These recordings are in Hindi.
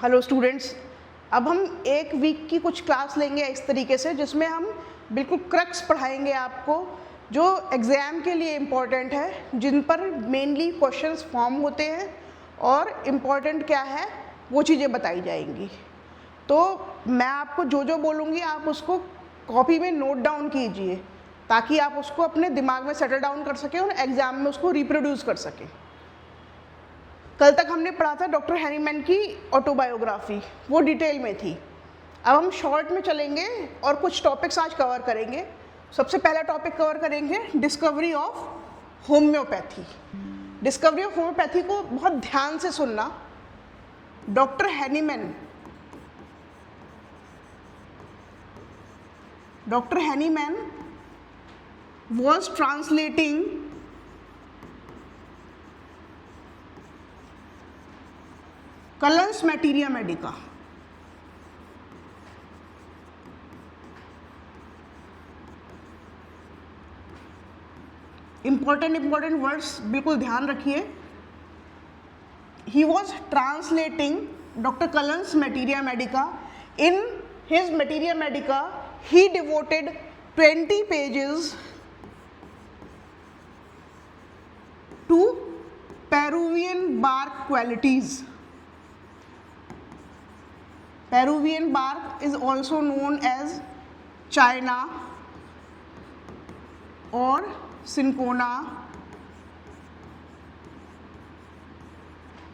हेलो स्टूडेंट्स, अब हम एक वीक की कुछ क्लास लेंगे इस तरीके से जिसमें हम बिल्कुल क्रक्स पढ़ाएंगे आपको जो एग्ज़ाम के लिए इम्पॉर्टेंट है, जिन पर मेनली क्वेश्चंस फॉर्म होते हैं और इम्पॉर्टेंट क्या है वो चीज़ें बताई जाएंगी। तो मैं आपको जो जो बोलूँगी आप उसको कॉपी में नोट डाउन कीजिए ताकि आप उसको अपने दिमाग में सेटल डाउन कर सकें और एग्ज़ाम में उसको रिप्रोड्यूस कर सकें। कल तक हमने पढ़ा था डॉक्टर हैनीमैन की ऑटोबायोग्राफी, वो डिटेल में थी। अब हम शॉर्ट में चलेंगे और कुछ टॉपिक्स आज कवर करेंगे। सबसे पहला टॉपिक कवर करेंगे discovery of homeopathy. Discovery of homeopathy को बहुत ध्यान से सुनना। Doctor Hahnemann was translating Cullen's Materia Medica. important words बिल्कुल ध्यान रखिए। He was translating Dr. Cullen's Materia Medica. In his Materia Medica, he devoted 20 pages to Peruvian bark qualities. Peruvian bark is also known as China or Cinchona.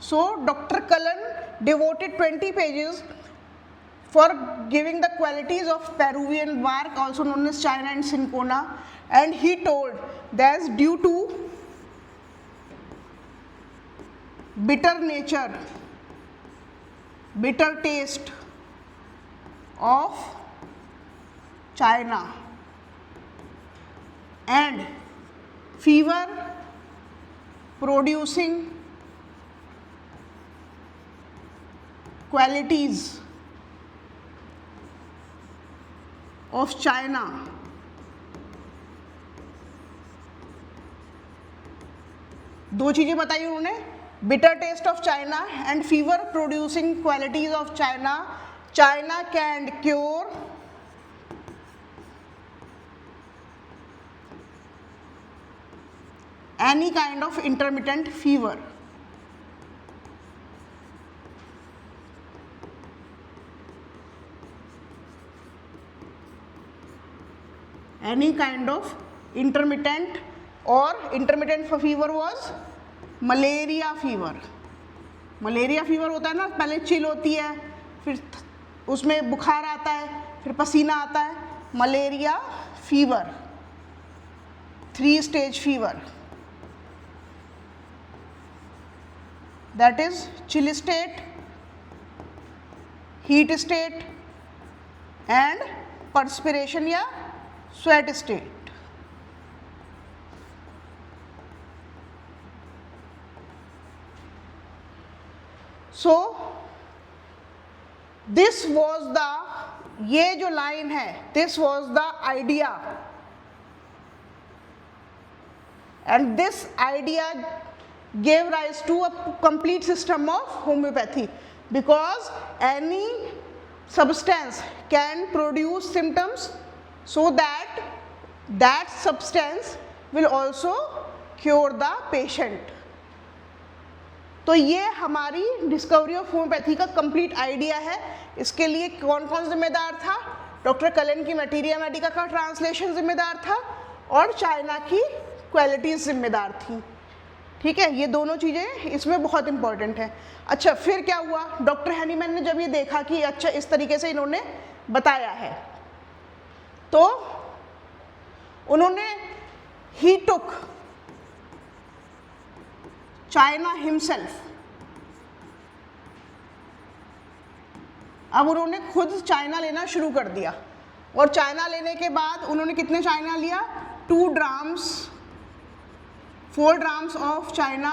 So Dr. Cullen devoted 20 pages for giving the qualities of Peruvian bark, also known as China and Cinchona, and he told that due to bitter nature, bitter taste of China and fever producing qualities of China दो चीज़ें बताई उन्होंने, bitter taste of China and fever producing qualities of China. China can cure any kind of intermittent fever. Any kind of intermittent, or intermittent fever was malaria fever. Malaria fever होता है ना, पहले चिल होती है, फिर उसमें बुखार आता है, फिर पसीना आता है। Malaria fever, 3 stage fever, that is chill state, heat state and perspiration या sweat state. So this was the, ये जो लाइन है, this was the idea, and this idea gave rise to a complete system of homeopathy, because any substance can produce symptoms so that that substance will also cure the patient. तो ये हमारी डिस्कवरी ऑफ होम्योपैथी का कंप्लीट आइडिया है। इसके लिए कौन कौन जिम्मेदार था? डॉक्टर कलन की मटीरिया मेडिका का ट्रांसलेशन जिम्मेदार था और चाइना की क्वालिटीज़ जिम्मेदार थी। ठीक है, ये दोनों चीज़ें इसमें बहुत इंपॉर्टेंट है। अच्छा, फिर क्या हुआ? डॉक्टर हैनीमैन ने जब ये देखा कि अच्छा इस तरीके से इन्होंने बताया है, तो उन्होंने ही टुक चाइना हिमसेल्फ। अब उन्होंने खुद चाइना लेना शुरू कर दिया, और चाइना लेने के बाद उन्होंने कितने चाइना लिया? 4 drums of China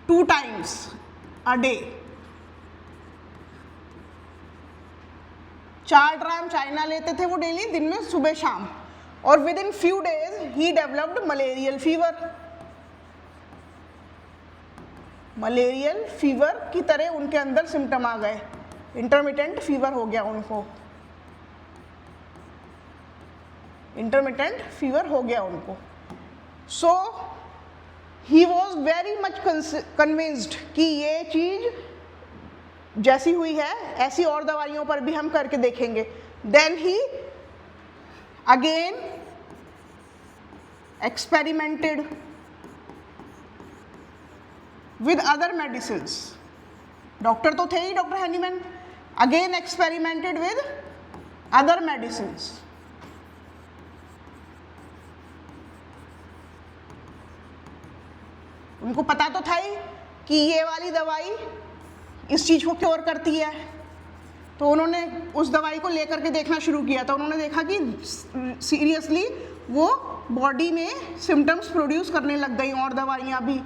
2 times a day। 4 drum China लेते थे वो डेली, दिन में सुबह शाम, और with in few days he developed malarial fever. Malarial fever की तरह उनके अंदर सिम्टम आ गए, इंटरमिटेंट फीवर हो गया उनको, इंटरमिटेंट फीवर हो गया उनको। So he was very much convinced कि ये चीज जैसी हुई है ऐसी और दवाइयों पर भी हम करके देखेंगे। Then he again experimented with other medicines. Doctor तो थे ही doctor Hahnemann, again experimented with other medicines. उनको पता तो था ही कि ये वाली दवाई इस चीज़ को क्योर करती है, तो उन्होंने उस दवाई को लेकर के देखना शुरू किया। तो उन्होंने देखा कि सीरियसली वो बॉडी में सिम्टम्स प्रोड्यूस करने लग गई और दवाइयाँ भी।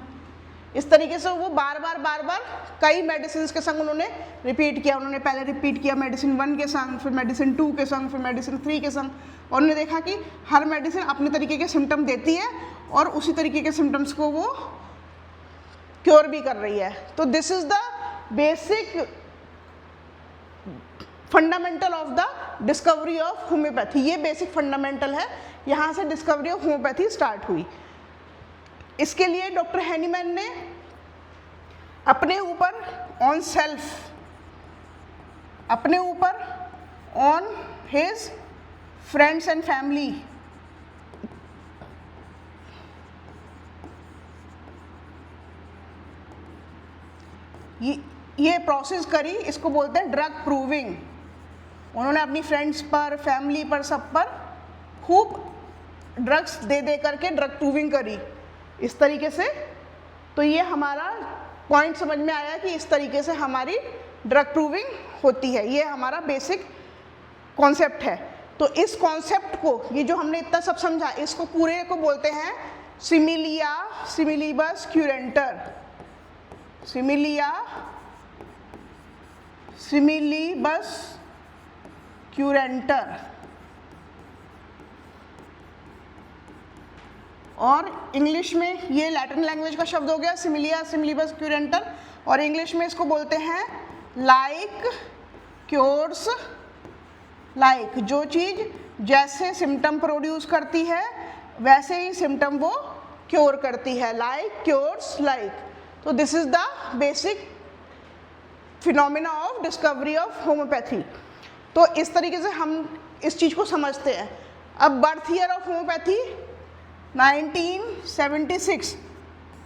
इस तरीके से वो बार बार कई मेडिसिन के संग उन्होंने रिपीट किया। उन्होंने पहले रिपीट किया मेडिसिन 1 के संग, फिर मेडिसिन 2 के संग, फिर मेडिसिन 3 के संग, और उन्होंने देखा कि हर मेडिसिन अपने तरीके के सिम्टम देती है और उसी तरीके के सिम्टम्स को वो क्योर भी कर रही है। तो this is the basic fundamental of the discovery of homeopathy. ये बेसिक फंडामेंटल है, यहाँ से डिस्कवरी ऑफ होम्योपैथी स्टार्ट हुई। इसके लिए डॉक्टर हैनीमैन ने अपने ऊपर ऑन सेल्फ, अपने ऊपर on his friends and family ये प्रोसेस करी। इसको बोलते हैं ड्रग प्रूविंग। उन्होंने अपनी फ्रेंड्स पर, फैमिली पर, सब पर खूब ड्रग्स दे दे करके ड्रग प्रूविंग करी इस तरीके से। तो ये हमारा पॉइंट समझ में आया कि इस तरीके से हमारी ड्रग प्रूविंग होती है। ये हमारा बेसिक कॉन्सेप्ट है। तो इस कॉन्सेप्ट को, ये जो हमने इतना सब समझा, इसको पूरे को बोलते हैं सिमिलिया सिमिलीबस क्यूरेंटर। सिमिलिया सिमिलीबस क्यूरेंटर। और इंग्लिश में ये लैटिन लैंग्वेज का शब्द हो गया सिमिलिया सिमिलीबस क्यूरेंटर, और इंग्लिश में इसको बोलते हैं लाइक क्योर्स लाइक। जो चीज़ जैसे सिम्टम प्रोड्यूस करती है वैसे ही सिम्टम वो क्योर करती है, लाइक क्योर्स लाइक। तो this is the basic phenomena of discovery of homoeopathy. तो इस तरीके से हम इस चीज़ को समझते हैं। अब बर्थ ईयर ऑफ होम्योपैथी 1976।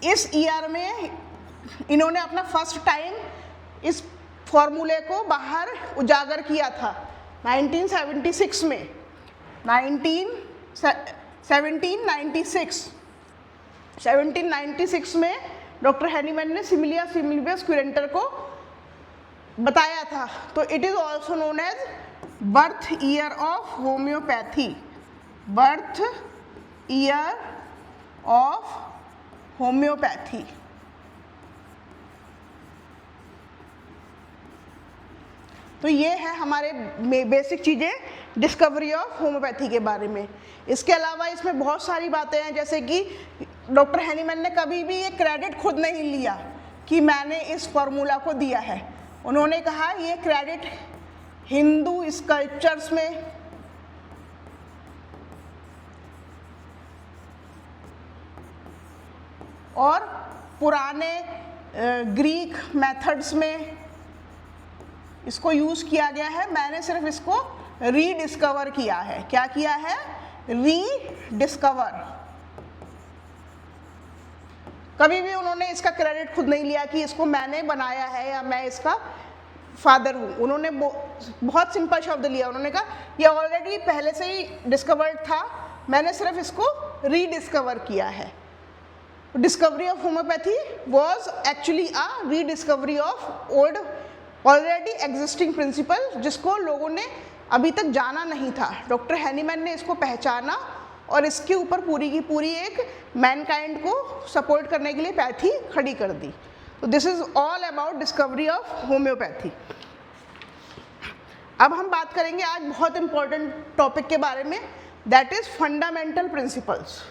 इस ईयर में इन्होंने अपना फर्स्ट टाइम इस फॉर्मूले को बाहर उजागर किया था 1976 में। 1796 में डॉक्टर हैनीमैन ने सिमिलिया सिमिलीबस क्यूरेंटर को बताया था। तो it is also known as birth year of homoeopathy. Birth year of homoeopathy. तो ये है हमारे बेसिक चीज़ें डिस्कवरी ऑफ होम्योपैथी के बारे में। इसके अलावा इसमें बहुत सारी बातें हैं, जैसे कि डॉक्टर हैनीमैन ने कभी भी ये क्रेडिट खुद नहीं लिया कि मैंने इस फॉर्मूला को दिया है। उन्होंने कहा ये क्रेडिट हिंदू स्कल्पचर्स में, और पुराने ग्रीक मेथड्स में इसको यूज़ किया गया है। मैंने सिर्फ इसको रीडिस्कवर किया है। क्या किया है? रीडिस्कवर। कभी भी उन्होंने इसका क्रेडिट खुद नहीं लिया कि इसको मैंने बनाया है या मैं इसका फादर हूँ। उन्होंने बहुत सिंपल शब्द लिया। उन्होंने कहा ये ऑलरेडी पहले से ही डिस्कवर्ड था, मैंने सिर्फ इसको रीडिस्कवर किया है। Discovery of homoeopathy was actually a rediscovery of old already existing principle, जिसको लोगों ने अभी तक जाना नहीं था। डॉक्टर हैनीमैन ने इसको पहचाना और इसके ऊपर पूरी की पूरी एक मैनकाइंड को सपोर्ट करने के लिए पैथी खड़ी कर दी। तो this is all about discovery of homeopathy. अब हम बात करेंगे आज बहुत इंपॉर्टेंट टॉपिक के बारे में, that is fundamental principles.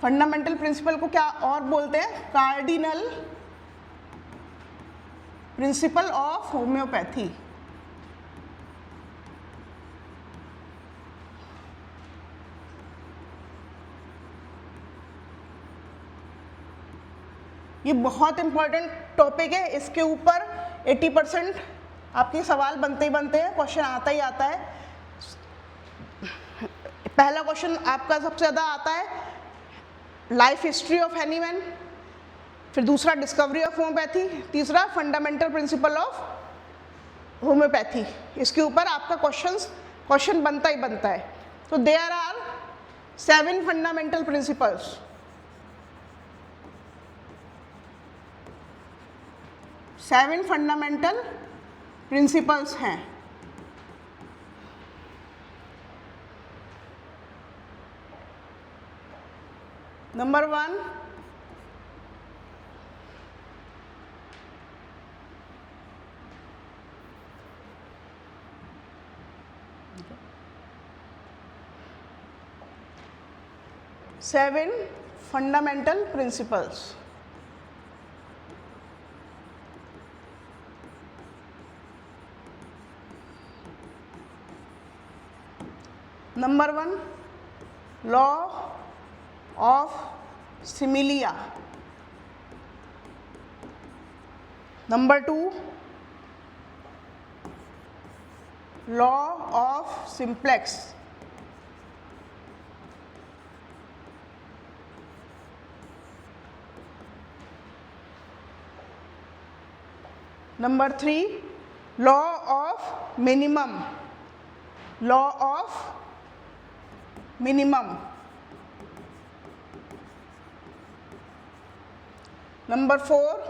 Fundamental principle को क्या और बोलते हैं? Cardinal principal of homeopathy. ये बहुत इंपॉर्टेंट टॉपिक है, इसके ऊपर 80% आपके सवाल बनते ही बनते हैं, क्वेश्चन आता ही आता है। पहला क्वेश्चन आपका सबसे ज़्यादा आता है लाइफ हिस्ट्री ऑफ एनीमैन, फिर दूसरा डिस्कवरी ऑफ होम्योपैथी, तीसरा फंडामेंटल प्रिंसिपल ऑफ होम्योपैथी। इसके ऊपर आपका क्वेश्चन बनता ही बनता है। तो there are 7 fundamental principles. 7 fundamental principles हैं। Number 1, seven fundamental principles. Number 1, law of similia. Number 2, law of simplex. Number 3, law of minimum. Law of minimum. Number 4,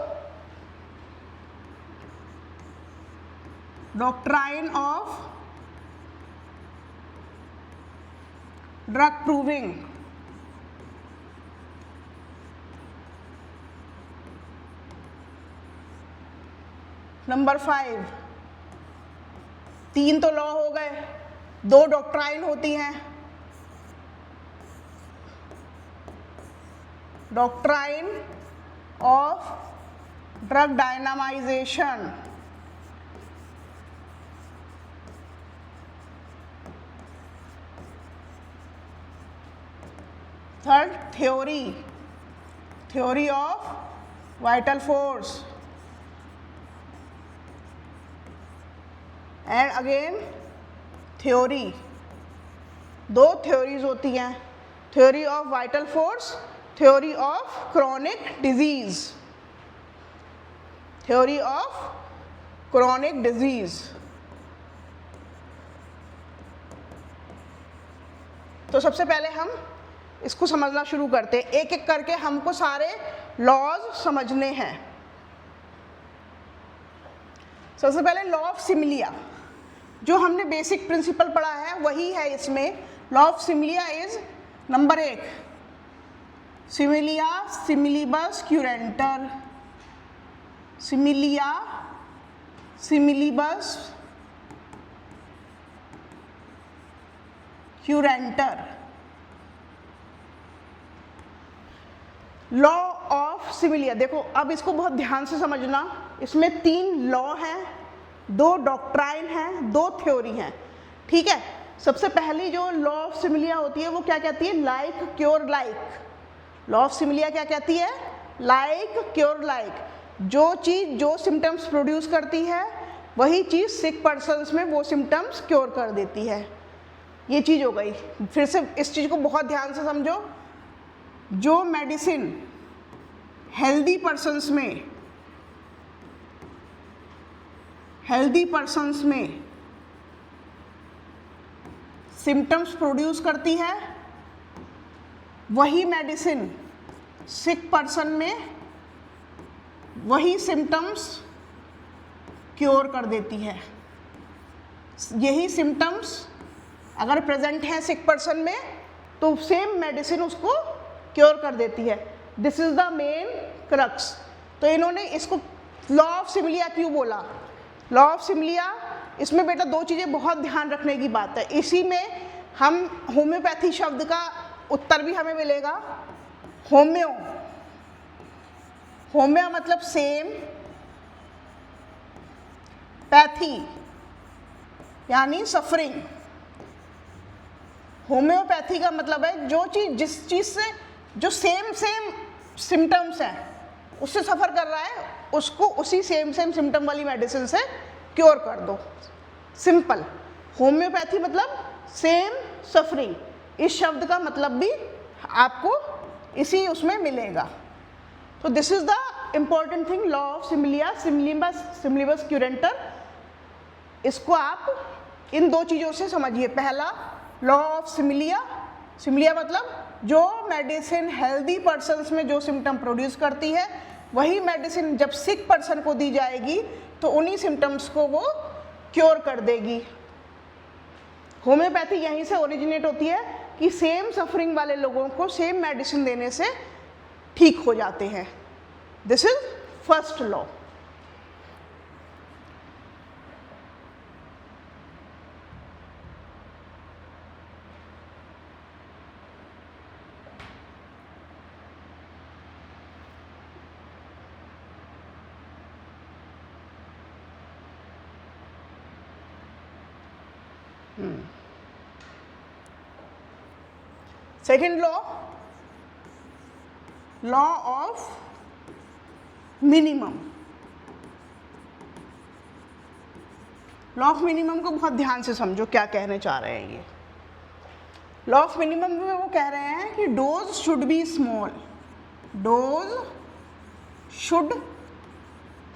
doctrine of drug proving. Number 5, 3 तो लॉ हो गए, 2 डॉक्ट्राइन होती हैं। Doctrine of drug dynamisation. Third, theory of vital force. And again theory, 2 theories होती हैं, theory of vital force, theory of chronic disease. Theory of chronic disease. तो सबसे पहले हम इसको समझना शुरू करते हैं, एक एक करके हमको सारे लॉज समझने हैं। सबसे पहले लॉ ऑफ सिमिलिया, जो हमने बेसिक प्रिंसिपल पढ़ा है वही है इसमें। Law of similia is number 1, similia similibus curentur. Similia similibus curentur. Law of similia, देखो अब इसको बहुत ध्यान से समझना। इसमें 3 लॉ हैं, 2 डॉक्ट्राइन हैं, 2 थ्योरी हैं, ठीक है। सबसे पहली जो लॉ ऑफ सिमिलिया होती है वो क्या कहती है? Like cure like. Law of similia क्या कहती है? Like cure like. जो चीज़ जो सिम्टम्स प्रोड्यूस करती है वही चीज़ सिक पर्सन्स में वो सिम्टम्स क्योर कर देती है। ये चीज़ हो गई। फिर से इस चीज़ को बहुत ध्यान से समझो। जो मेडिसिन हेल्दी पर्सन्स में सिम्टम्स प्रोड्यूस करती है वही मेडिसिन सिक पर्सन में वही सिम्टम्स क्योर कर देती है। यही सिम्टम्स अगर प्रेजेंट हैं सिक पर्सन में तो सेम मेडिसिन उसको क्योर कर देती है। This is the main crux. तो इन्होंने इसको लॉ ऑफ सिमिलिया क्यों बोला? लॉ ऑफ सिमिलिया, इसमें बेटा 2 चीज़ें बहुत ध्यान रखने की बात है। इसी में हम होम्योपैथी शब्द का उत्तर भी हमें मिलेगा होम्यो। होम्यो मतलब सेम, पैथी यानी सफरिंग। होम्योपैथी का मतलब है जो चीज, जिस चीज से जो सेम सिम्टम्स हैं उससे सफ़र कर रहा है, उसको उसी सेम सिम्टम वाली मेडिसिन से क्योर कर दो। सिंपल। होम्योपैथी मतलब सेम सफरिंग। इस शब्द का मतलब भी आपको इसी उसमें मिलेगा। तो this is the important thing, law of similia similibus curentur. इसको आप इन दो चीज़ों से समझिए। पहला, लॉ ऑफ सिमिलिया। सिमिलिया मतलब जो मेडिसिन हेल्दी पर्सन्स में जो सिम्टम प्रोड्यूस करती है, वही मेडिसिन जब सिक पर्सन को दी जाएगी तो उन्हीं सिम्टम्स को वो क्योर कर देगी। होम्योपैथी यहीं से ओरिजिनेट होती है कि सेम सफरिंग वाले लोगों को सेम मेडिसिन देने से ठीक हो जाते हैं। This is first law. Second law of minimum. Law of minimum को बहुत ध्यान से समझो, क्या कहने चाह रहे हैं ये। लॉ ऑफ मिनिमम में वो कह रहे हैं कि dose should be small, dose should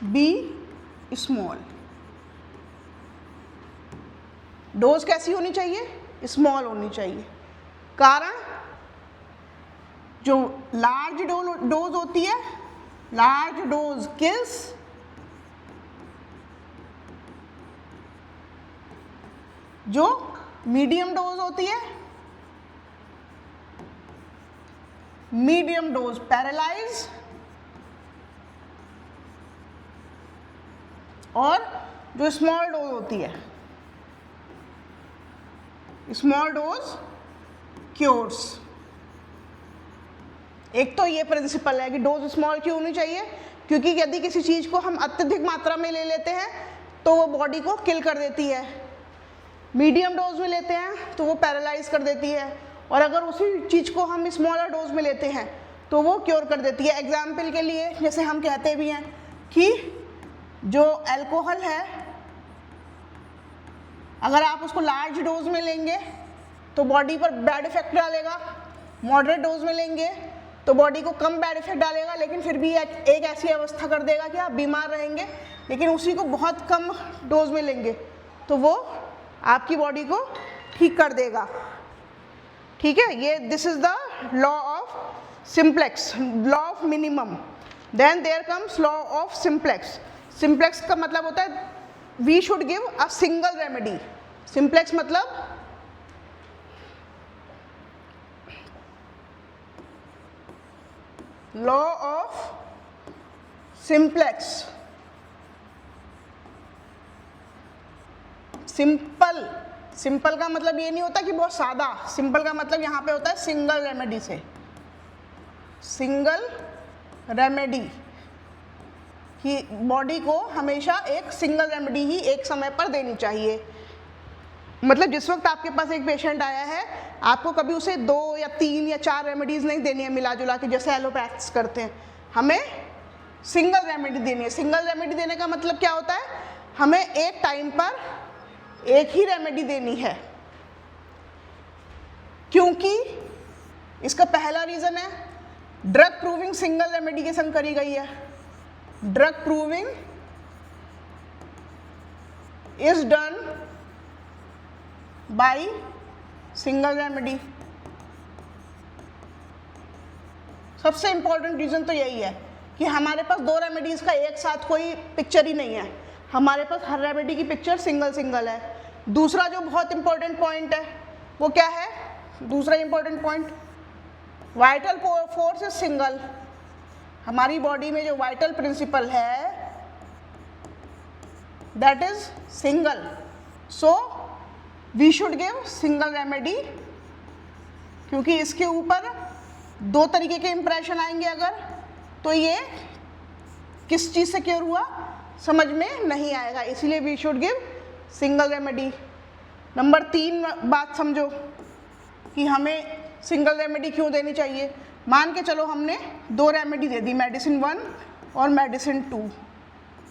be small. Dose कैसी होनी चाहिए? स्मॉल होनी चाहिए। कारण, जो लार्ज डोज होती है, लार्ज डोज किल्स, जो मीडियम डोज होती है, मीडियम डोज पैरालाइज, और जो स्मॉल डोज होती है, स्मॉल डोज क्योर्स। एक तो ये प्रिंसिपल है कि डोज स्मॉल क्यों होनी चाहिए, क्योंकि यदि किसी चीज़ को हम अत्यधिक मात्रा में ले लेते हैं तो वो बॉडी को किल कर देती है, मीडियम डोज में लेते हैं तो वो पैरालाइज कर देती है, और अगर उसी चीज़ को हम स्मॉलर डोज में लेते हैं तो वो क्योर कर देती है। एग्जाम्पल के लिए, जैसे हम कहते भी हैं कि जो अल्कोहल है, अगर आप उसको लार्ज डोज में लेंगे तो बॉडी पर बैड इफेक्ट डालेगा, मॉडरेट डोज में लेंगे तो बॉडी को कम बैड इफेक्ट डालेगा, लेकिन फिर भी एक ऐसी अवस्था कर देगा कि आप बीमार रहेंगे। लेकिन उसी को बहुत कम डोज में लेंगे तो वो आपकी बॉडी को ठीक कर देगा। ठीक है, ये this is the law of simplex, law of minimum. Then there comes law of simplex. Simplex का मतलब होता है we should give a single remedy. Simplex मतलब law of simplex. Simple, simple का मतलब ये नहीं होता कि बहुत सादा, सिंपल का मतलब यहाँ पे होता है सिंगल रेमेडी से, सिंगल रेमेडी कि बॉडी को हमेशा एक सिंगल रेमेडी ही एक समय पर देनी चाहिए। मतलब जिस वक्त आपके पास एक पेशेंट आया है, आपको कभी उसे 2 या 3 या 4 रेमेडीज़ नहीं देनी है मिला जुला के, जैसे एलोपैथ्स करते हैं। हमें सिंगल रेमेडी देनी है। सिंगल रेमेडी देने का मतलब क्या होता है? हमें एक टाइम पर एक ही रेमेडी देनी है। क्योंकि इसका पहला रीज़न है ड्रग प्रूविंग सिंगल रेमेडी के संग करी गई है। Drug proving is done by single remedy. सबसे इंपॉर्टेंट रीज़न तो यही है कि हमारे पास 2 रेमेडीज़ का एक साथ कोई पिक्चर ही नहीं है, हमारे पास हर रेमेडी की पिक्चर सिंगल सिंगल है। दूसरा जो बहुत इंपॉर्टेंट पॉइंट है वो क्या है? दूसरा important point, vital force is single. हमारी बॉडी में जो वाइटल प्रिंसिपल है that is single. So we should give single remedy, क्योंकि इसके ऊपर दो तरीके के इंप्रेशन आएंगे अगर, तो ये किस चीज़ से क्योर हुआ समझ में नहीं आएगा, इसीलिए we should give single remedy. Number 3 बात समझो कि हमें सिंगल रेमेडी क्यों देनी चाहिए। मान के चलो हमने 2 रेमेडी दे दी, मेडिसिन 1 और मेडिसिन 2,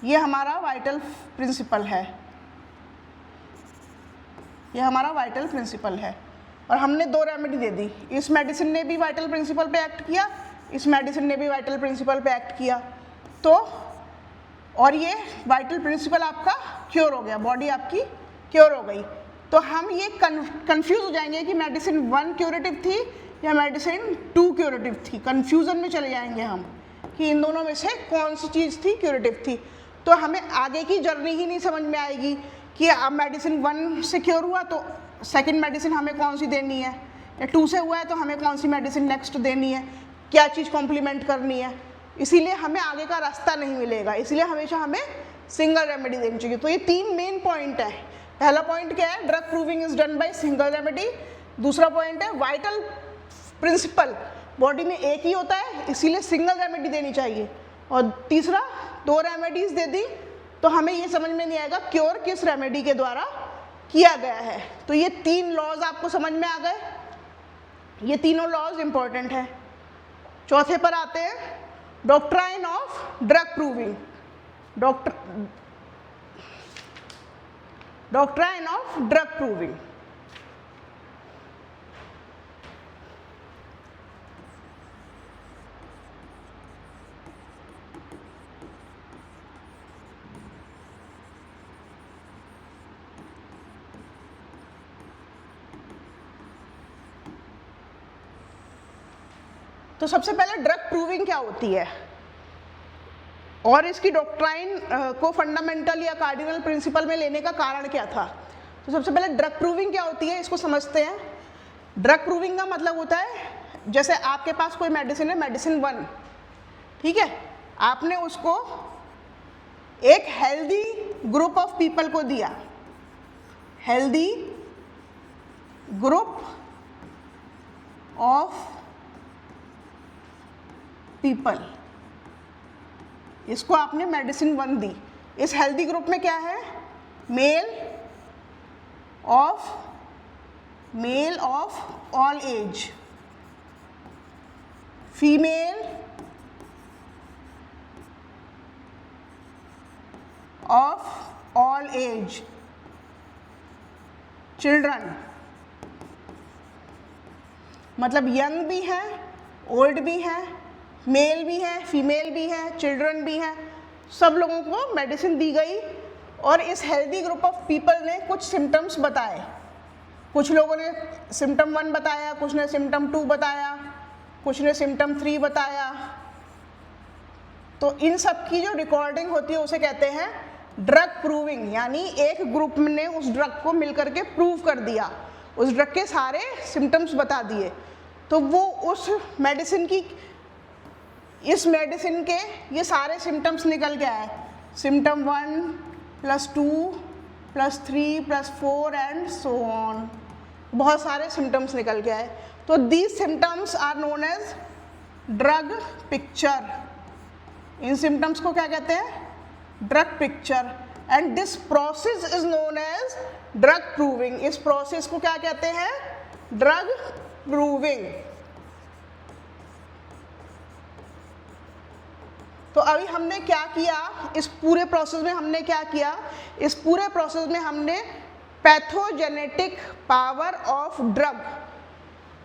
ये हमारा वाइटल प्रिंसिपल है, ये हमारा वाइटल प्रिंसिपल है, और हमने 2 रेमेडी दे दी। इस मेडिसिन ने भी वाइटल प्रिंसिपल पे एक्ट किया, इस मेडिसिन ने भी वाइटल प्रिंसिपल पे एक्ट किया, तो और ये वाइटल प्रिंसिपल आपका क्योर हो गया, बॉडी आपकी क्योर हो गई। तो हम ये कंफ्यूज हो जाएंगे कि मेडिसिन 1 क्यूरेटिव थी या मेडिसिन 2 क्यूरेटिव थी, कंफ्यूजन में चले जाएंगे हम कि इन दोनों में से कौन सी चीज़ थी क्यूरेटिव थी। तो हमें आगे की जर्नी ही नहीं समझ में आएगी कि अब मेडिसिन 1 से क्योर हुआ तो सेकंड मेडिसिन हमें कौन सी देनी है, या 2 से हुआ है तो हमें कौन सी मेडिसिन नेक्स्ट देनी है, क्या चीज़ कॉम्प्लीमेंट करनी है, इसीलिए हमें आगे का रास्ता नहीं मिलेगा, इसलिए हमेशा हमें सिंगल रेमेडी देनी चाहिए। तो ये 3 मेन पॉइंट है। पहला पॉइंट क्या है, drug proving is done by single remedy. दूसरा पॉइंट है वाइटल प्रिंसिपल बॉडी में एक ही होता है, इसीलिए सिंगल रेमेडी देनी चाहिए। और तीसरा 2 रेमेडीज दे दी तो हमें ये समझ में नहीं आएगा क्योर किस रेमेडी के द्वारा किया गया है। तो ये 3 लॉज आपको समझ में आ गए, ये तीनों लॉज इंपॉर्टेंट है। चौथे पर आते हैं, doctrine of drug proving. Doctrine of drug proving. तो सबसे पहले ड्रग प्रूविंग क्या होती है और इसकी डॉक्ट्राइन को फंडामेंटल या कार्डिनल प्रिंसिपल में लेने का कारण क्या था। तो सबसे पहले ड्रग प्रूविंग क्या होती है इसको समझते हैं। ड्रग प्रूविंग का मतलब होता है, जैसे आपके पास कोई मेडिसिन है, मेडिसिन 1, ठीक है, आपने उसको एक हेल्दी ग्रुप ऑफ पीपल को दिया, हेल्दी ग्रुप ऑफ पीपल, इसको आपने मेडिसिन 1 दी। इस हेल्दी ग्रुप में क्या है, male of all age, female of all age, children, मतलब यंग भी है, ओल्ड भी है, मेल भी है, फीमेल भी है, चिल्ड्रन भी है, सब लोगों को मेडिसिन दी गई। और इस हेल्दी ग्रुप ऑफ पीपल ने कुछ सिम्टम्स बताए, कुछ लोगों ने सिम्टम 1 बताया, कुछ ने सिम्टम 2 बताया, कुछ ने सिम्टम 3 बताया। तो इन सब की जो रिकॉर्डिंग होती है उसे कहते हैं ड्रग प्रूविंग, यानी एक ग्रुप ने उस ड्रग को मिलकर के प्रूव कर दिया, उस ड्रग के सारे सिम्टम्स बता दिए। तो वो उस मेडिसिन की, इस मेडिसिन के ये सारे सिम्टम्स निकल के आए, सिम्टम 1 + 2 + 3 + 4 एंड सो ऑन, बहुत सारे सिम्टम्स निकल के आए। तो these symptoms are known as drug picture. इन सिम्टम्स को क्या कहते हैं, drug picture. And this process is known as drug proving. इस प्रोसेस को क्या कहते हैं, ड्रग प्रूविंग। तो अभी हमने क्या किया, इस पूरे प्रोसेस में हमने क्या किया, इस पूरे प्रोसेस में हमने pathogenetic power of drug,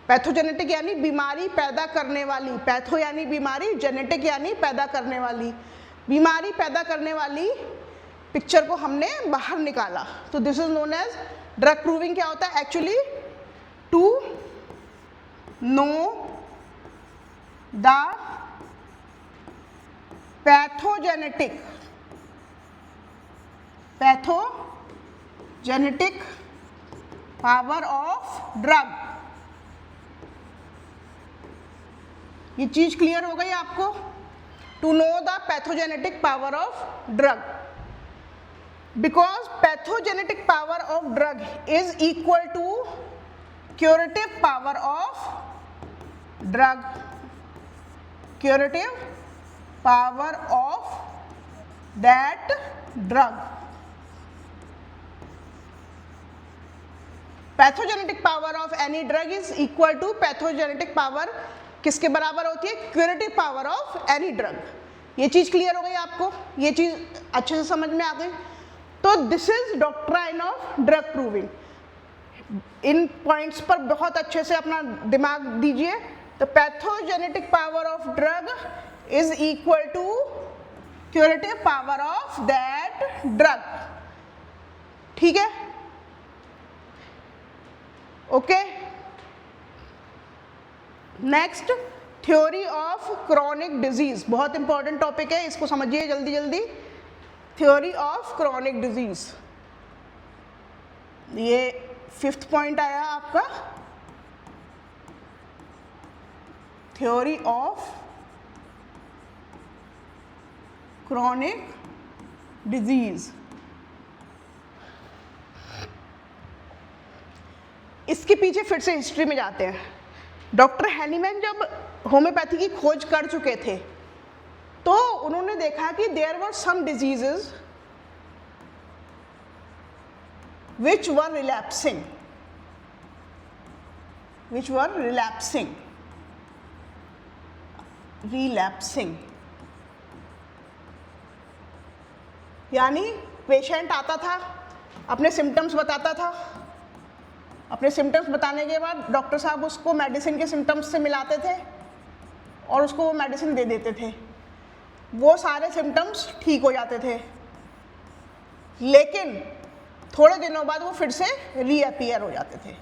pathogenetic यानी बीमारी पैदा करने वाली, पैथो यानी बीमारी, जेनेटिक यानी पैदा करने वाली, बीमारी पैदा करने वाली पिक्चर को हमने बाहर निकाला। तो this is known as drug proving. क्या होता है actually, to know the pathogenetic power of drug. ये चीज क्लियर हो गई आपको, to know the pathogenetic power of drug. because pathogenetic power of drug is equal to curative power of drug. Curative power of that drug. Pathogenetic power of any drug is equal to pathogenetic power किसके बराबर होती है? Curative power of any drug. ये चीज क्लियर हो गई आपको? ये चीज अच्छे से समझ में आ गई? तो this is doctrine of drug proving. इन पॉइंट्स पर बहुत अच्छे से अपना दिमाग दीजिए. The pathogenetic power of drug is equal to curative power of that drug. ठीक है? Okay. Next, theory of chronic disease. बहुत इंपॉर्टेंट टॉपिक है, इसको समझिए जल्दी जल्दी. थ्योरी ऑफ क्रॉनिक डिजीज, ये 5th पॉइंट आया आपका. Theory of chronic disease. इसके पीछे फिर से हिस्ट्री में जाते हैं. डॉक्टर हैनीमैन जब होम्योपैथी की खोज कर चुके थे तो उन्होंने देखा कि there were some diseases which were relapsing. यानी पेशेंट आता था, अपने सिम्टम्स बताता था, अपने सिम्टम्स बताने के बाद डॉक्टर साहब उसको मेडिसिन के सिम्टम्स से मिलाते थे और उसको वो मेडिसिन दे देते थे. वो सारे सिम्टम्स ठीक हो जाते थे, लेकिन थोड़े दिनों बाद वो फिर से रीअपीयर हो जाते थे.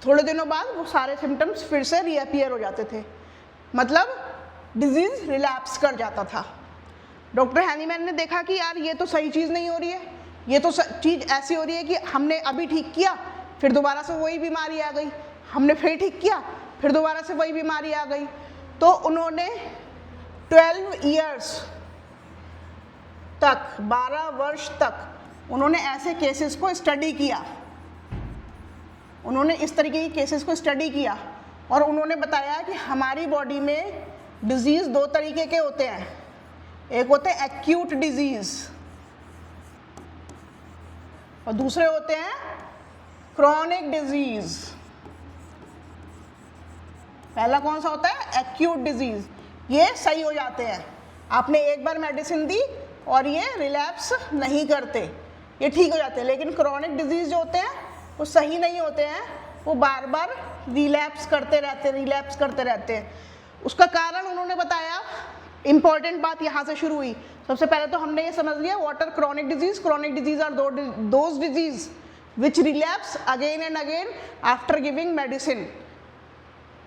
थोड़े दिनों बाद वो सारे सिम्टम्स फिर से रीअपीयर हो जाते थे, मतलब डिजीज रिलैप्स कर जाता था. डॉक्टर हैनीमैन ने देखा कि यार ये तो सही चीज़ नहीं हो रही है, ये तो चीज़ ऐसी हो रही है कि हमने अभी ठीक किया फिर दोबारा से वही बीमारी आ गई, हमने फिर ठीक किया फिर दोबारा से वही बीमारी आ गई. तो उन्होंने 12 ईयर्स तक, 12 वर्ष तक उन्होंने ऐसे केसेस को स्टडी किया. उन्होंने इस तरीके के केसेस को स्टडी किया और उन्होंने बताया कि हमारी बॉडी में डिजीज़ 2 तरीके के होते हैं. एक होते हैं एक्यूट डिजीज़ और दूसरे होते हैं क्रॉनिक डिजीज़. पहला कौन सा होता है? Acute disease. ये सही हो जाते हैं, आपने एक बार मेडिसिन दी और ये रिलैप्स नहीं करते, ये ठीक हो जाते हैं. लेकिन क्रॉनिक डिजीज़ जो होते हैं वो सही नहीं होते हैं, वो बार बार रिलैप्स करते रहते हैं. उसका कारण उन्होंने बताया. इंपॉर्टेंट बात यहाँ से शुरू हुई. सबसे पहले तो हमने ये समझ लिया what are chronic disease. Chronic disease are those disease which relapse again and again after giving medicine.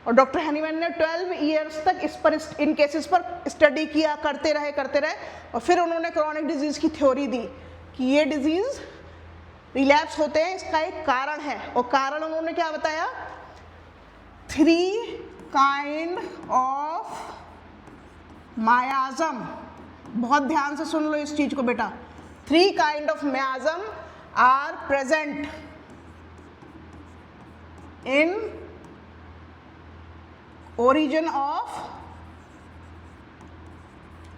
और डॉक्टर हैनीमैन ने 12 ईयर्स तक इस पर, इन केसेस पर स्टडी किया, करते रहे और फिर उन्होंने क्रॉनिक डिजीज की थ्योरी दी कि ये डिजीज रिलैप्स होते हैं, इसका एक कारण है. और कारण उन्होंने क्या बताया? 3 काइंड ऑफ मायाज़म. बहुत ध्यान से सुन लो इस चीज को बेटा. 3 kind of miasm are present in origin of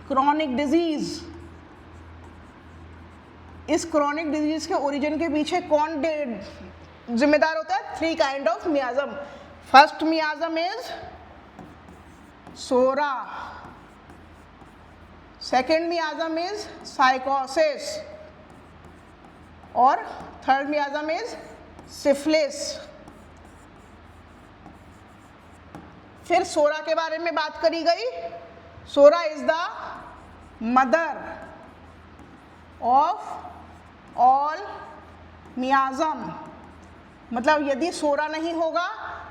chronic disease. इस chronic disease के origin के पीछे कौन जिम्मेदार होता है? 3 kind of miasm. First miasm is SORA. Second miasm is psychosis. और third miasm is syphilis. फिर सोरा के बारे में बात करी गई. Psora is the mother of all miasm. मतलब यदि सोरा नहीं होगा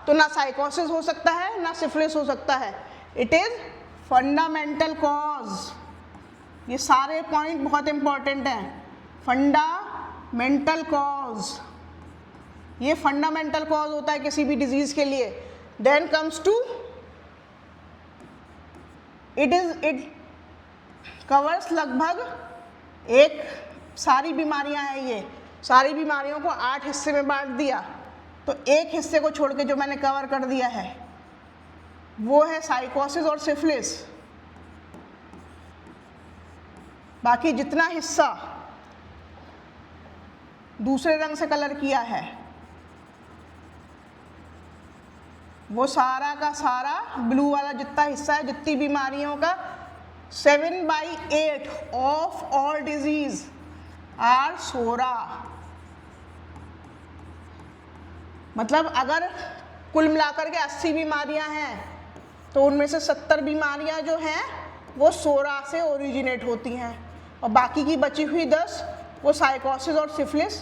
तो ना साइकोसिस हो सकता है ना सिफिलिस हो सकता है. It is fundamental cause. ये सारे पॉइंट बहुत इंपॉर्टेंट हैं. फंडामेंटल कॉज, ये फंडामेंटल कॉज होता है किसी भी डिजीज के लिए. Then comes to it covers लगभग एक, सारी बीमारियां हैं ये, सारी बीमारियों को 8 हिस्से में बांट दिया, तो एक हिस्से को छोड़ के जो मैंने कवर कर दिया है वो है साइकोसिस और सिफिलिस। बाकी जितना हिस्सा दूसरे रंग से कलर किया है वो सारा का सारा, ब्लू वाला जितना हिस्सा है, जितनी बीमारियों का 7/8 ऑफ ऑल डिजीज आर सोरा। मतलब अगर कुल मिलाकर के 80 बीमारियां हैं तो उनमें से 70 बीमारियां जो हैं वो सोरा से ओरिजिनेट होती हैं, और बाकी की बची हुई 10 वो साइकोसिस और सिफिलिस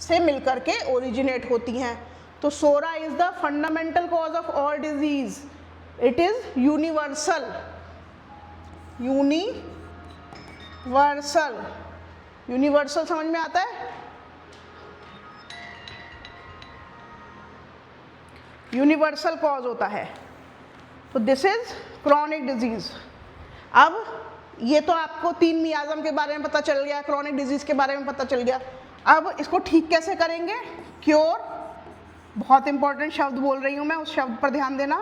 से मिलकर के ओरिजिनेट होती हैं। तो psora is the fundamental cause of all disease, it is universal, universal, universal समझ में आता है? यूनिवर्सल कॉज होता है। तो दिस इज क्रॉनिक डिजीज। अब ये तो आपको 3 मियाज़म के बारे में पता चल गया, क्रॉनिक डिजीज के बारे में पता चल गया। अब इसको ठीक कैसे करेंगे? क्योर, बहुत इंपॉर्टेंट शब्द बोल रही हूँ मैं, उस शब्द पर ध्यान देना।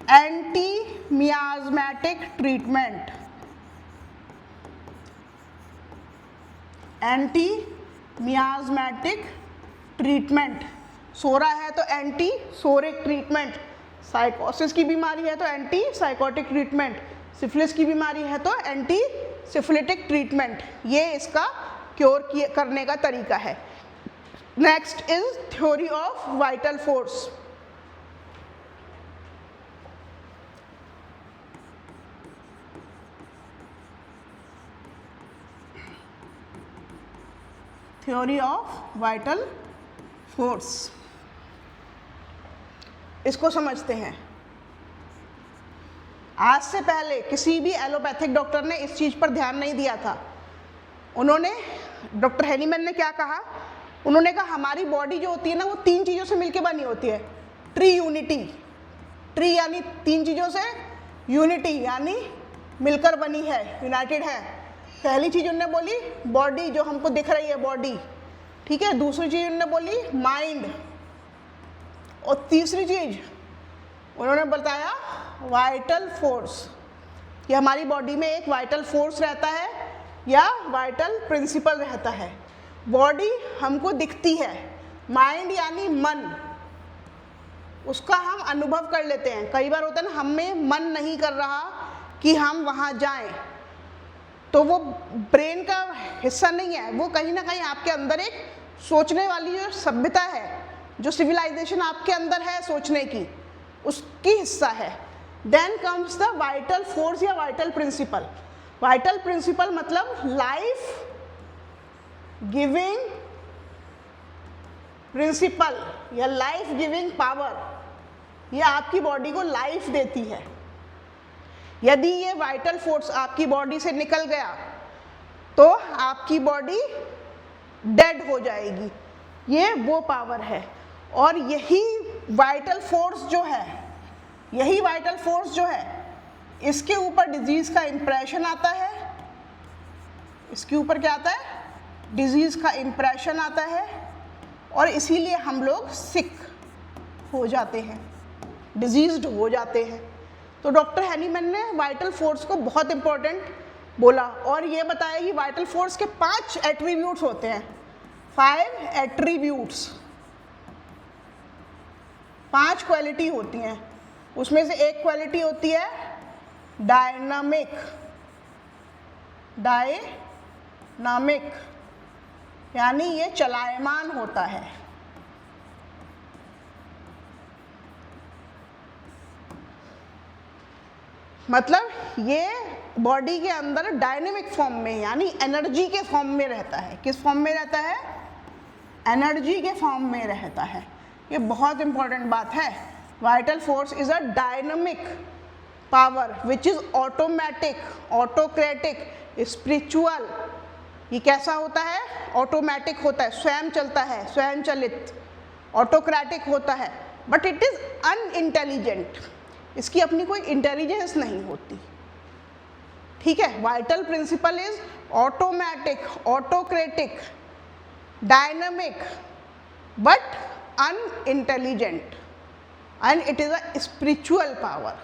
Anti miasmatic treatment, anti miasmatic treatment. Psora है तो एंटी सोरिक ट्रीटमेंट, साइकोसिस की बीमारी है तो एंटी साइकोटिक ट्रीटमेंट, सिफिलिस की बीमारी है तो एंटी सिफिलिटिक ट्रीटमेंट। ये इसका क्योर करने का तरीका है। Next is theory of vital force. Theory of vital force, इसको समझते हैं। आज से पहले किसी भी एलोपैथिक डॉक्टर ने इस चीज़ पर ध्यान नहीं दिया था। उन्होंने, डॉक्टर हैनीमैन ने क्या कहा? उन्होंने कहा हमारी बॉडी जो होती है ना वो 3 चीज़ों से मिलकर बनी होती है। ट्री यूनिटी, ट्री यानी 3 चीज़ों से, यूनिटी यानी मिलकर बनी है, यूनाइटेड है। पहली चीज़ उन्होंने बोली बॉडी, जो हमको दिख रही है बॉडी, ठीक है। दूसरी चीज़ उन्होंने बोली माइंड, और तीसरी चीज़ उन्होंने बताया वाइटल फोर्स। कि हमारी बॉडी में एक वाइटल फोर्स रहता है या वाइटल प्रिंसिपल रहता है। बॉडी हमको दिखती है, माइंड यानी मन, उसका हम अनुभव कर लेते हैं। कई बार होता है ना, हमें मन नहीं कर रहा कि हम वहाँ जाएं, तो वो ब्रेन का हिस्सा नहीं है, वो कहीं ना कहीं आपके अंदर एक सोचने वाली जो सभ्यता है, जो सिविलाइजेशन आपके अंदर है सोचने की, उसकी हिस्सा है। Then comes the vital force या वाइटल प्रिंसिपल। वाइटल प्रिंसिपल मतलब लाइफ गिविंग प्रिंसिपल या लाइफ गिविंग पावर, ये आपकी बॉडी को लाइफ देती है। यदि ये वाइटल फोर्स आपकी बॉडी से निकल गया तो आपकी बॉडी डेड हो जाएगी। ये वो पावर है, और यही वाइटल फोर्स जो है, यही वाइटल फोर्स जो है, इसके ऊपर डिजीज का इंप्रेशन आता है। इसके ऊपर क्या आता है? डिजीज का इंप्रेशन आता है, और इसीलिए हम लोग सिक हो जाते हैं, डिजीज्ड हो जाते हैं। तो डॉक्टर हैनीमैन ने वाइटल फोर्स को बहुत इंपॉर्टेंट बोला, और ये बताया कि वाइटल फोर्स के 5 एट्रीब्यूट्स होते हैं। 5 एट्रीब्यूट्स, 5 क्वालिटी होती हैं। उसमें से एक क्वालिटी होती है डायनामिक, डायनामिक यानी ये चलायमान होता है। मतलब ये बॉडी के अंदर डायनेमिक फॉर्म में यानी एनर्जी के फॉर्म में रहता है। किस फॉर्म में रहता है? एनर्जी के फॉर्म में रहता है। ये बहुत इंपॉर्टेंट बात है। Vital force is a dynamic power which is automatic, autocratic, spiritual. ये कैसा होता है? ऑटोमेटिक होता है, स्वयं चलता है, स्वयं चलित। ऑटोक्रेटिक होता है, बट इट इज अनइंटेलिजेंट, इसकी अपनी कोई इंटेलिजेंस नहीं होती, ठीक है, vital principle is automatic, autocratic, dynamic but unintelligent and it is a spiritual power.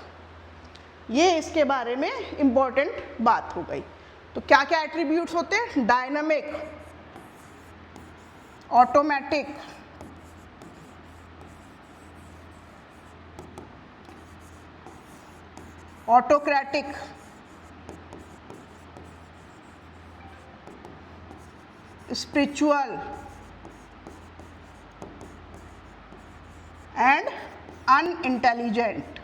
ये इसके बारे में इंपॉर्टेंट बात हो गई। तो क्या क्या एट्रीब्यूट्स होते हैं? Dynamic, automatic, autocratic, spiritual and unintelligent.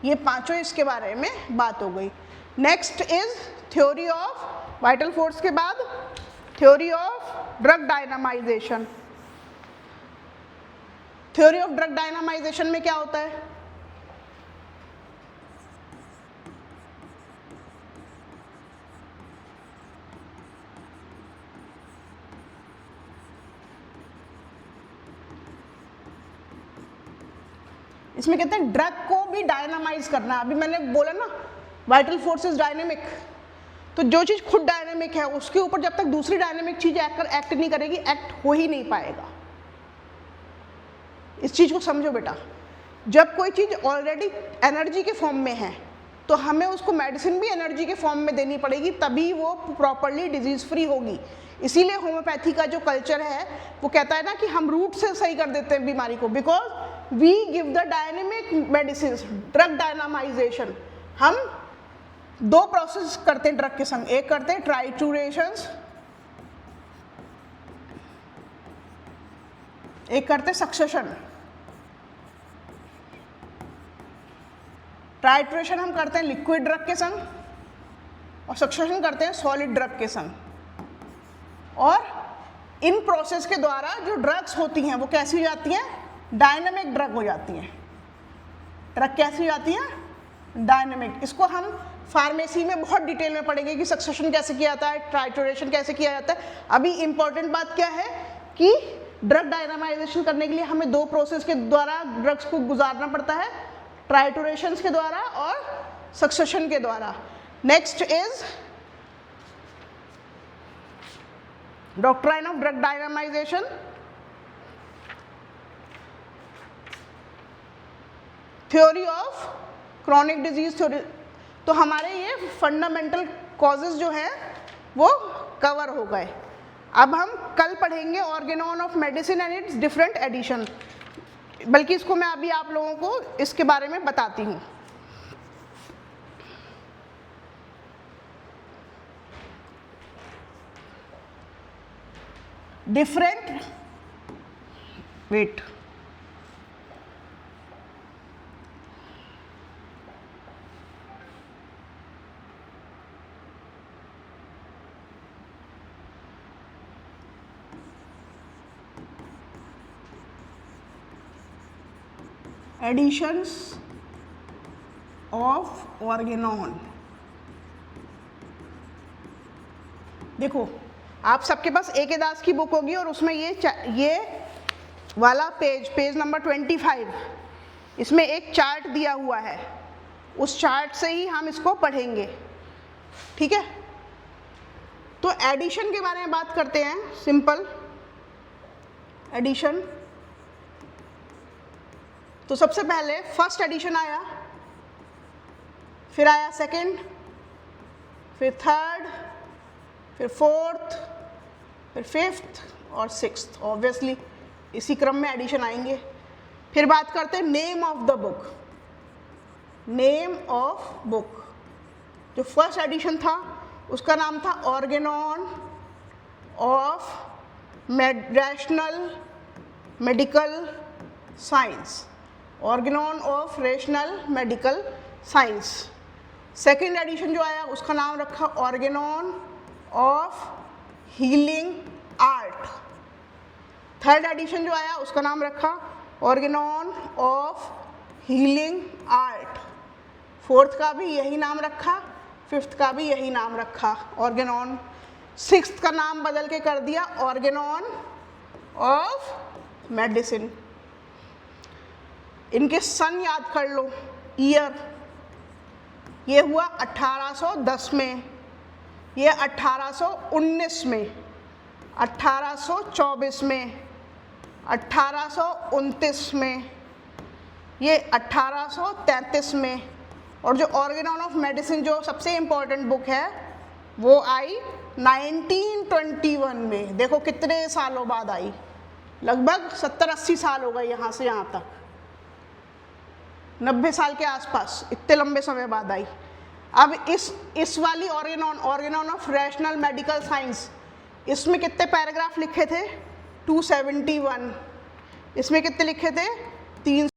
ये पांचों इसके बारे में बात हो गई। Next is theory of vital force के बाद theory of drug dynamization. Theory of drug dynamization में क्या होता है? इसमें कहते हैं ड्रग को भी डायनामाइज करना। अभी मैंने बोला ना वाइटल फोर्स इज डायनेमिक, तो जो चीज खुद डायनेमिक है उसके ऊपर जब तक दूसरी डायनेमिक चीज एक्ट नहीं करेगी, एक्ट हो ही नहीं पाएगा। इस चीज को समझो बेटा, जब कोई चीज ऑलरेडी एनर्जी के फॉर्म में है तो हमें उसको मेडिसिन भी एनर्जी के फॉर्म में देनी पड़ेगी, तभी वो प्रॉपरली डिजीज फ्री होगी। इसीलिए होम्योपैथी का जो कल्चर है वो कहता है ना कि हम रूट से सही कर देते हैं बीमारी को, because we give the dynamic medicine, drug dynamization. हम दो प्रोसेस करते हैं ड्रग के संग, एक करते हैं ट्राइट्यूरेशंस, एक करते हैं सक्सेशन। ट्राइट्यूरेशन हम करते हैं लिक्विड ड्रग के संग और सक्सेशन करते हैं सॉलिड ड्रग के संग। और इन प्रोसेस के द्वारा जो ड्रग्स होती हैं वो कैसी हो जाती हैं? डायनामिक ड्रग हो जाती हैं। ड्रग कैसी हो जाती हैं? डायनामिक। इसको हम फार्मेसी में बहुत डिटेल में पढ़ेंगे कि सक्सेशन कैसे किया जाता है, ट्राइट्यूरेशन कैसे किया जाता है। अभी इंपॉर्टेंट बात क्या है कि ड्रग डायनामाइजेशन करने के लिए हमें दो प्रोसेस के द्वारा ड्रग्स को गुजारना पड़ता है, ट्राइट्यूरेशन के द्वारा और सक्सेशन के द्वारा। Next is doctrine of drug dynamization. Theory of chronic disease theory. तो हमारे ये फंडामेंटल कॉजेज जो हैं वो कवर हो गए। अब हम कल पढ़ेंगे Organon of medicine and its different edition, बल्कि इसको मैं अभी आप लोगों को इसके बारे में बताती हूँ। Different wait, editions of Organon. देखो आप सबके पास A.K. दास की बुक होगी और उसमें ये वाला पेज नंबर 25, इसमें एक चार्ट दिया हुआ है, उस चार्ट से ही हम इसको पढ़ेंगे, ठीक है। तो एडिशन के बारे में बात करते हैं। सिंपल एडिशन, तो सबसे पहले फर्स्ट एडिशन आया, फिर आया सेकंड, फिर थर्ड, फिर फोर्थ, फिर फिफ्थ और सिक्स्थ। ऑब्वियसली इसी क्रम में एडिशन आएंगे। फिर बात करते हैं name of the book. Name of book, जो फर्स्ट एडिशन था उसका नाम था Organon of rational medical science. Organon of rational medical science. Second edition जो आया उसका नाम रखा Organon of healing art. Third edition जो आया उसका नाम रखा Organon of healing art. Fourth का भी यही नाम रखा, फिफ्थ का भी यही नाम रखा ऑर्गेनॉन। सिक्स्थ का नाम बदल के कर दिया ऑर्गेनॉन ऑफ मेडिसिन। इनके सन याद कर लो, ईयर, ये हुआ 1810 में, ये 1819 में, 1824 में, 1829 में, ये 1833 में, और जो ऑर्गेनॉन ऑफ मेडिसिन जो सबसे इम्पॉर्टेंट बुक है वो आई 1921 में। देखो कितने सालों बाद आई, लगभग 70-80 साल हो गए यहाँ से यहाँ तक, 90 साल के आसपास, इतने लंबे समय बाद आई। अब इस वाली Organon of rational medical science, इसमें कितने पैराग्राफ लिखे थे? 271। इसमें कितने लिखे थे? 3